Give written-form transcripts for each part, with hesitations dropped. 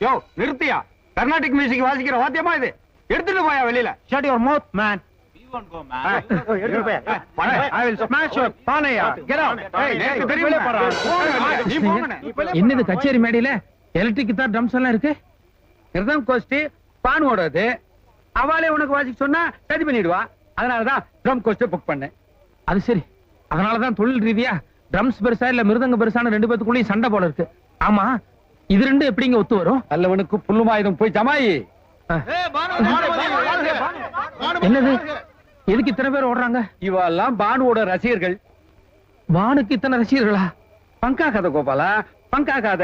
யோ நிறுத்தியா? கர்நாடிக் மியூசிக் வாசிக்கிற வாத்தியமா இது? எடுத்துட்டு போயா வெளியில. Shut your mouth, man. We won't go, man. I will smash your பானையா. Get out. என்னது கச்சேரி மேடையில எலக்ட்ரிக் கிட்டார் ட்ரம்ஸ் எல்லாம் இருக்கு? நிர்தம் கோஷ்டி பான் ஓடாது. அவளே உனக்கு வாசிக்க சொன்னா சரி பண்ணிடுவா. அதனாலதான் ட்ரம் கோஷ்டி புக் பண்ணேன். அது சரி. அதனாலதான் தொழில் ரீதியா ட்ரம்ஸ் பெருசா இல்ல மிருதங்க பெருசான ரெண்டு பேத்துக்குள்ளேயும் சண்டை போல இருக்கு. ஆமா, இது ரெண்டு எப்படிங்க ஒத்து வரும்? அல்லவனுக்கு புல்லுமாயுதம் போய் ஜமாயி. என்னது? எதுக்கு இத்தனை பேர் ஓடுறாங்க? இவெல்லாம் பானுவோட ரசிகர்கள். வானுக்கு இத்தனை ரசிகர்களா? பங்காகாத கோபாலா, பங்காகாத.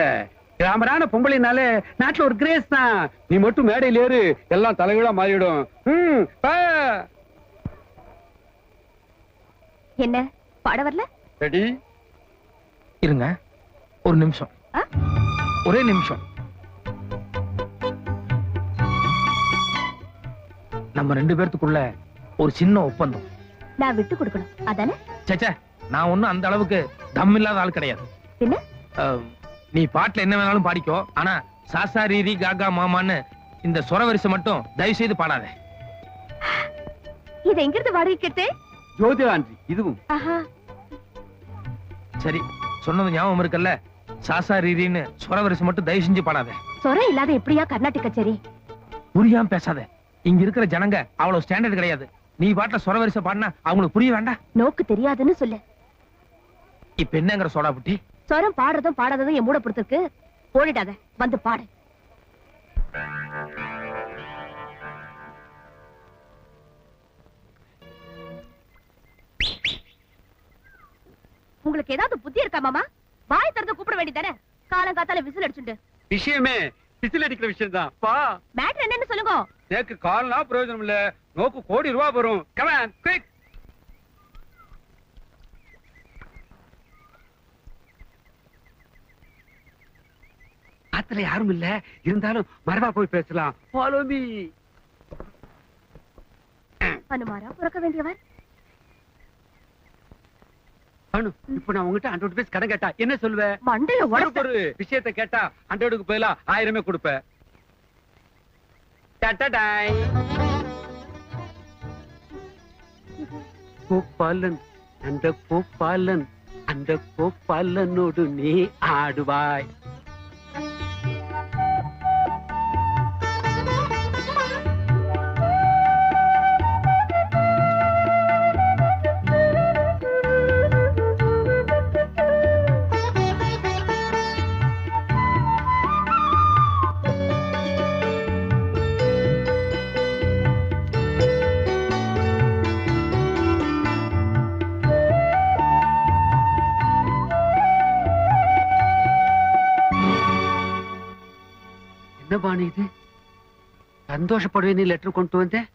கிராமரான பொம்பளைனாலே நாட்டுல ஒரு கிரேஸ் தான். நீ மட்டும் மேடையில ஏறு, எல்லாம் தலைகளா மாறிடும். என்ன பாட வரல? ரெடி? இருங்க ஒரு நிமிஷம், ஒரே நிமிஷம். நம்ம ரெண்டு பேர்த்துக்குள்ள ஒரு சின்ன ஒப்பந்தம். நான் விட்டு கொடுக்கணும் அதானே? சேச்சே, நான் ஒண்ணும் அந்த அளவுக்கு தம் இல்லாத ஆள் கிடையாது. என்ன? நீ பாட்டுல என்ன வேணாலும் பாடிக்கோ, ஆனா சாசா ரீரி காகா மாமான்னு இந்த சொரவரிசை மட்டும் தயவு செய்து பாடாத. இது எங்கிருந்து வாடகை கேட்டு? ஜோதிராண்டி இதுவும். சரி, சொன்னது ஞாபகம் இருக்குல்ல? சாசா ரீரின்னு சொரவரிசை மட்டும் தயவு செஞ்சு பாடாத. சொரம் இல்லாத எப்படியா கர்நாடிக் கச்சேரி? புரியாம பேசாத. இங்க இருக்கிற ஜனங்க அவ்வளவு ஸ்டாண்டர்ட் கிடையாது. நீ பாட்டுல சொரவரிசை பாடினா அவங்களுக்கு புரிய வேண்டாம்? நோக்கு தெரியாதுன்னு சொல்லு. இப்ப என்னங்கிற சோடா புட்டி? சொரம் பாடுறதும் பாடாததும் என் மூட பொறுத்திருக்கு. ஓடிடாத, வந்து பாடு. உங்களுக்கு ஏதாவது புத்தி இருக்கா மாமா? வாய் திறந்து கூப்பிட வேண்டியதானே? காலங்காத்தால விசில் அடிச்சுண்டு. விஷயமே விசில் அடிக்கிற விஷயம் தான். பா மேட்டர் என்னன்னு சொல்லுங்க. நேக்கு கால்னா பிரயோஜனம் இல்ல, நோக்கு கோடி ரூபாய் வரும். Come on quick. ஆத்துல யாரும் இல்ல, இருந்தாலும் மரவா போய் பேசலாம். Follow me. அனுமாரா பிறக்க வேண்டியவர். அனு, இப்ப நான் உங்ககிட்ட 100 ரூபாய் கடன் கேட்டா என்ன சொல்லுவ? மண்டையில உடைச்சு. ஒரு விஷயத்தை கேட்டா 100க்கு பதிலா 1000 கொடுப்ப. டடடாய். கோபாலன், அந்த கோபாலன், அந்த கோபாலனோடு நீ ஆடுவாய். என்ன பாணி இது? சந்தோஷப்படுவே நீ லெட்டர் கொண்டு வந்தேன்.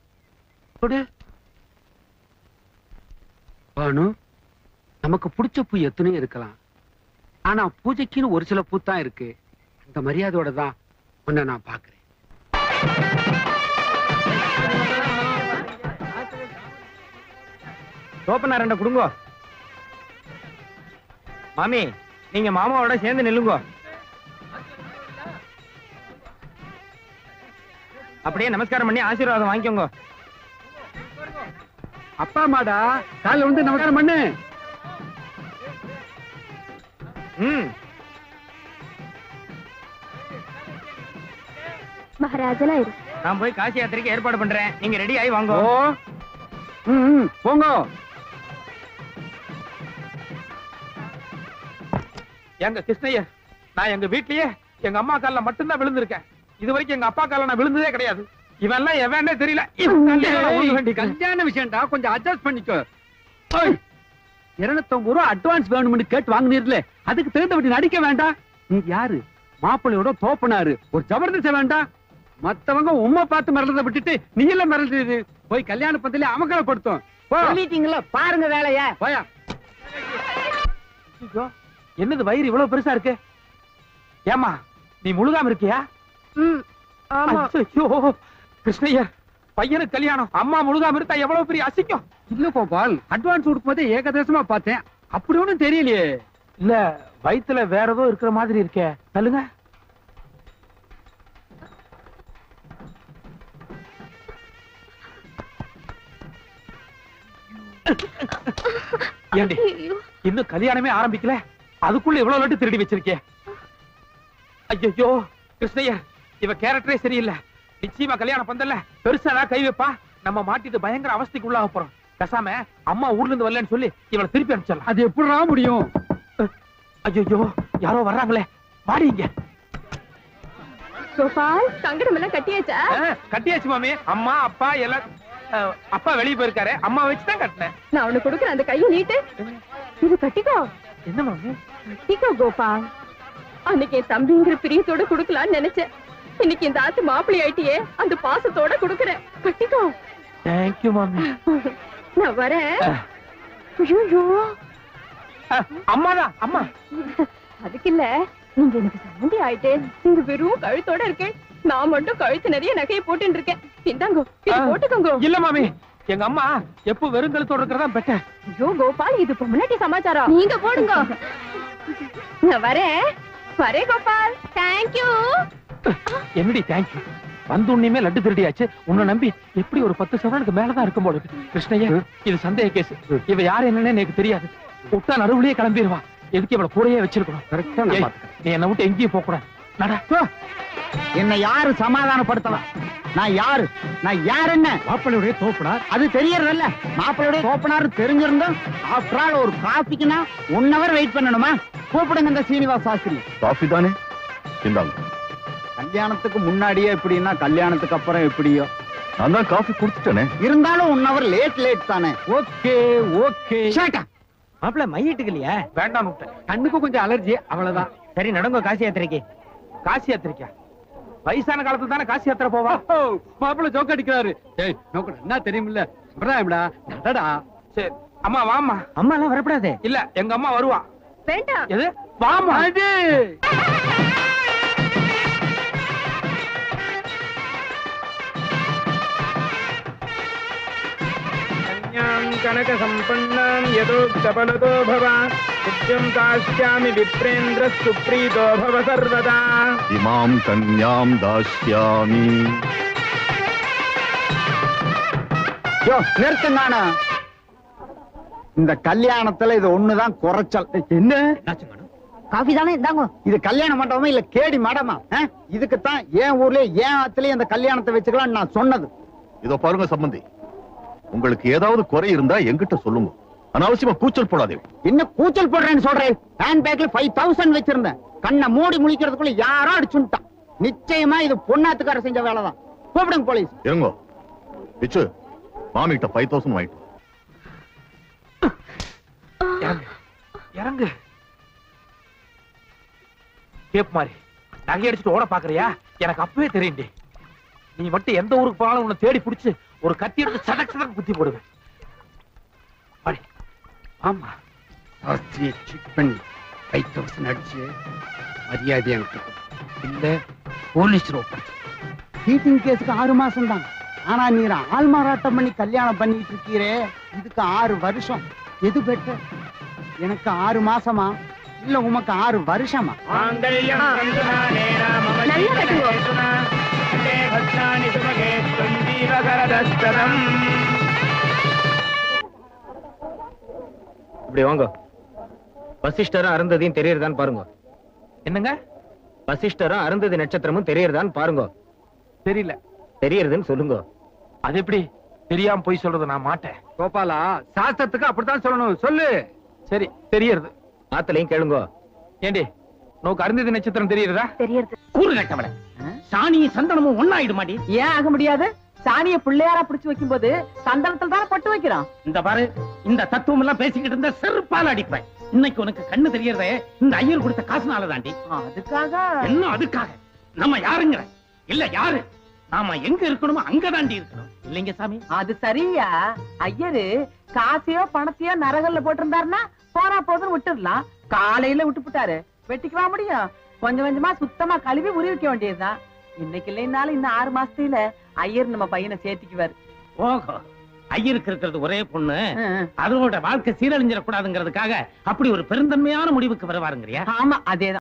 பானு, நமக்கு பிடிச்ச பூ எத்தனையும் இருக்கலாம், ஆனா பூஜைக்குன்னு ஒரு சில பூ தான் இருக்கு. அந்த மரியாதையோட தான் உன்னை நான் பாக்குறேன். ஓப்பனா ரெண்ட குடுங்க. மாமி, நீங்க மாமாவோட சேர்ந்து நில்லுங்க. அப்படியே நமஸ்காரம் பண்ணி ஆசீர்வாதம் வாங்கிக்கோங்க. அப்பா அம்மாடா, காலைல வந்து நமஸ்காரம் பண்ணு. மகாராஜனா இரு. நான் போய் காசி யாத்திரைக்கு ஏற்பாடு பண்றேன். நீங்க ரெடி ஆகி வாங்க. போங்க. எங்க கிருஷ்ணய்யர், நான் எங்க வீட்லயே எங்க அம்மா கால்ல மட்டும்தான் விழுந்திருக்கேன். இது வரைக்கும் எங்க அப்பா கால்ல நான் விழுந்ததே கிடையாது. இவெல்லாம் எவனே தெரியல. கல்யாண விஷயம்டா, கொஞ்சம் அட்ஜஸ்ட் பண்ணிக்கோ. 250 ரூபாய் அட்வான்ஸ் வேணும்னு கேட்டு வாங்கினீர்ல, அதுக்கு தகுந்தபடி நடிக்க வேண்டாம். நீ யாரு? மாப்பிள்ளையோட தோப்பனாரு. ஒரு ஜபர்தஸ்த வேண்டாம். மத்தவங்க உம்மை பார்த்து மிரளத விட்டுட்டு நீ எல்லாம் மிரளுது. போய் கல்யாண பந்தல அமக்கலப்படுத்தும். சொல்லிட்டீங்களா? பாருங்க வேலைய. போயா. என்னது வயிறு இவ்வளவு பெருசா இருக்கு? ஏமா, நீ முழுகாம இருக்கியா? கிருஷ்ணய்யர், பையனுக்கு கல்யாணம், அம்மா முழுகாம இருந்தா எவ்வளவு பெரிய அசிங்கம். இல்ல கோபால், அட்வான்ஸ் கொடுக்கும் போதே ஏகதேசமா பார்த்தேன். அப்படி ஒண்ணும் தெரியலையே. இல்ல, வயித்துல வேற ஏதோ இருக்கிற மாதிரி இருக்கே. சொல்லுங்க. ஏண்டி ஐயோ, இன்னும் கல்யாணமே ஆரம்பிக்கல அதுக்குள்ள இவ்வளவு லட்டு திருடி வச்சிருக்கே. ஐயோ கிருஷ்ணய்யா, இவ கேரக்டரே சரியில்லை. நிச்சயமா கல்யாணம் பந்தல்ல பெருசா கை வைப்பா. நம்ம மாட்டிட்டு பயங்கர அவஸ்தைக்கு உள்ளாக போறோம். பேசாம அம்மா ஊர்ல இருந்து வரலன்னு சொல்லி இவளை திருப்பி அனுப்பிச்சிடலாம். அது எப்படிடா முடியும்? ஐயோ யாரோ வர்றாங்களே, வாடிங்க. கோபால் சங்கடம் எல்லாம் கட்டியாச்சா? கட்டியாச்சு மாமி. அம்மா அப்பா எல்லாம் அப்பா வெளியே போயிருக்காரு, அம்மா வச்சுதான் கட்டினேன். நான் உனக்கு கொடுக்குறேன், அந்த கையை நீட்டு. இது கட்டிக்கோ. என்ன மாமி? கட்டிக்கோ கோபால். அன்னைக்கு என் தம்பிங்கிற பிரியத்தோட குடுக்கலான்னு நினைச்சேன். இன்னைக்கு இந்த ஆத்து மாப்பிள்ளை ஆயிட்டியே, அந்த பாசத்தோட குடுக்குறேன். கட்டிக்கோ. தேங்க்யூ மாமி. நான் வரேன். ஐயோ, அம்மாதான் அம்மா. அதுக்கு இல்ல, நீங்க எனக்கு சம்மந்தி ஆயிட்டே. நீங்க வெறும் கழுத்தோட இருக்கேன், நான் மட்டும் கழுத்து நிறைய நகையை போட்டுட்டு இருக்கேன். இந்தாங்கோ, இது போட்டுக்கோங்க. இல்ல மாமி, எங்க அம்மா எப்ப வெறுங்கலத்தோட இருக்கிறதா பெட்டர். ஐயோ கோபால், இது பொம்னாட்டி சமாச்சாரம். நீங்க போடுங்க. நான் வரேன் வரேன் கோபால். தேங்க்யூ. என்னடி தேங்க்யூ? வந்து உன்னையுமே லட்டு திருடியாச்சு. உன்னை நம்பி எப்படி ஒரு 10 சவரனுக்கு மேலதான் இருக்கும் போல இருக்கு. கிருஷ்ணய்யா, இது சந்தேக கேஸ். இவ யாரு என்னன்னு எனக்கு தெரியாது. விட்டா நடுவுலயே கிளம்பிடுவா. எதுக்கு இவளை கூடயே வச்சிருக்கணும்? கரெக்டா ஏய், நான் பாத்துக்கிறேன். நீ என்னை விட்டு எங்கேயும் போக கூடாது. நடா. என்ன யாரு சமாதானப்படுத்தலாம்? நான் யாரு? நான் யார்? என்ன மாப்பிள்ளையுடைய தோப்பனார். அது தெரியறதில்ல. மாப்பிள்ளையோட தோப்பனாரு தெரிஞ்சிருந்தோம். ஆஃப்டர் ஆல் ஒரு காஃபிக்குன்னா 1 hour வெயிட் பண்ணணுமா? கூப்பிடுங்க இந்த சீனிவாஸ் சாஸ்திரி. காஃபி தானே, இந்தாங்க. கல்யாணத்துக்கு முன்னாடியே எப்படின்னா கல்யாணத்துக்கு அப்புறம் எப்படியோ. நான் தான் காஃபி குடுத்துட்டேனே. இருந்தாலும் 1 hour லேட் தானே. Okay okay. மாப்பிள்ள மையிட்டுக்கு இல்லையா? வேண்டாம் விட்டேன். கண்ணுக்கு கொஞ்சம் அலர்ஜி, அவ்வளவுதான். சரி நடங்க காசி யாத்திரைக்கு. காசி யாத்திரைக்கா? வயசான காலத்துல தானே காசி யாத்திரை போவா? மாப்பிள்ளை ஜோக் அடிக்கிறாரு. ஏய் நோக்கடா, என்ன தெரியுமில்ல, சம்பிரதாயம்டா. நடடா. சரி அம்மா வாம்மா. அம்மா எல்லாம் வரப்படாது. இல்ல எங்க அம்மா வருவா. வேண்டாம். எது? வாம்மா. அது கனக சம்பன்னாம் யதோ சபலதோ பவ நித்யம் தாஸ்யாமி விப்ரேந்திர சுப்ரீதோ பவ சர்வதா. இமாம் கன்யாம் தாஸ்யாமி. யோ நிறுத்துங்க. இந்த கல்யாணத்துல இது ஒண்ணுதான் குறைச்சல். என்ன காஃபி தானே இந்தாங்க. இது கல்யாண மண்டபமா இல்ல கேடி மடமா? இதுக்குத்தான் என் ஊர்லயே என் ஆத்துலயே இந்த கல்யாணத்தை வச்சுக்கலாம் நான் சொன்னது. இதோ பாருங்க சம்பந்தி, உங்களுக்கு ஏதாவது குறை இருந்தா என்கிட்ட சொல்லுங்க. அனாவசியமா கூச்சல் போடாதே. என்ன கூச்சல் போடுறேன்னு சொல்றேன்? ஹேண்ட் பேக்ல 5000 வச்சிருந்தேன். கண்ணை மூடி முழிக்கிறதுக்குள்ள யாரோ அடிச்சுட்டான். நிச்சயமா இது பொண்ணாத்துக்கார செஞ்ச வேலைதான். கூப்பிடுங்க போலீஸ். இருங்கோ பிச்சு, மாமிகிட்ட 5000 வாங்கிட்டு. இறங்கு இறங்கு. கேப் மாதிரி நகை அடிச்சுட்டு ஓட பாக்குறியா? எனக்கு அப்பவே தெரியும்டி. நீ மட்டும் எந்த ஊருக்கு போனாலும் உன்னை தேடி பிடிச்சு ஒரு கத்தி எடுத்து சடக் சடக் குத்தி போடுவேன். வாடி. ஆமா, சாஸ்திரியை செக் பண்ணி 5000 அடிச்சு மரியாதை எனக்கு இல்ல போலீஸ் ரோப்ப. சீட்டிங் கேஸுக்கு 6 மாசம் தான். ஆனா நீர் ஆள் மாறாட்டம் பண்ணி கல்யாணம் பண்ணிட்டு இருக்கீரே, இதுக்கு 6 வருஷம். எது பெட்டர்? எனக்கு 6 மாசமா இல்ல உமக்கு 6 வருஷமா? நல்லா கட்டுங்க. இப்படி வாங்க. வசிஷ்டரும் அருந்ததியும் தெரியறதான்னு பாருங்க. என்னங்க? வசிஷ்டரும் அருந்ததி நட்சத்திரமும் தெரியறதான்னு பாருங்க. தெரியல. தெரியறதுன்னு சொல்லுங்க. அது எப்படி தெரியாம போய் சொல்றது? நான் மாட்டேன். கோபாலா, சாஸ்திரத்துக்கு அப்படித்தான் சொல்லணும். சொல்லு. சரி தெரியறது. ஆத்தலையும் கேளுங்க. ஏண்டி நோக்கு அருந்ததி நட்சத்திரம் தெரியறதா? தெரியறது. கூறு கட்டவள சாணியும் சந்தனமும் ஒண்ணாயிடுமாடி? ஏன் ஆக முடியாது? சாணிய பிள்ளையாரா பிடிச்சு வைக்கும் போது சந்தனத்துல தானே பட்டு வைக்கிறோம். இந்த பாரு, இந்த தத்துவம் எல்லாம் பேசிக்கிட்டு இருந்த செருப்பால அடிப்பேன். இன்னைக்கு உனக்கு கண்ணு தெரியறதே இந்த ஐயர் கொடுத்த காசுனால தாண்டி. அதுக்காக என்ன அதுக்காக? நம்ம யாருங்கிற இல்ல யாரு? நாம எங்க இருக்கணுமோ அங்க தாண்டி இருக்கணும். இல்லைங்க சாமி? அது சரியா? ஐயரு காசையோ பணத்தையோ நரகல்ல போட்டிருந்தாருன்னா போனா போதுன்னு விட்டுடலாம். காலையில விட்டுப்புட்டாரு, வெட்டிக்குவா முடியும்? கொஞ்சம் கொஞ்சமா சுத்தமா கழுவி உரி வைக்க வேண்டியதுதான். இன்னைக்கு இல்லைன்னாலும் இன்னும் 6 மாசத்துல ஐயர் நம்ம பையனை சேர்த்துக்குவாரு. ஓஹோ, ஐயருக்கு இருக்கிறது ஒரே பொண்ணு, அதோட வாழ்க்கை சீரழிஞ்சிடக்கூடாதுங்கிறதுக்காக அப்படி ஒரு பெருந்தன்மையான முடிவுக்கு வருவாருங்கிறியா? ஆமா, அதேதான்.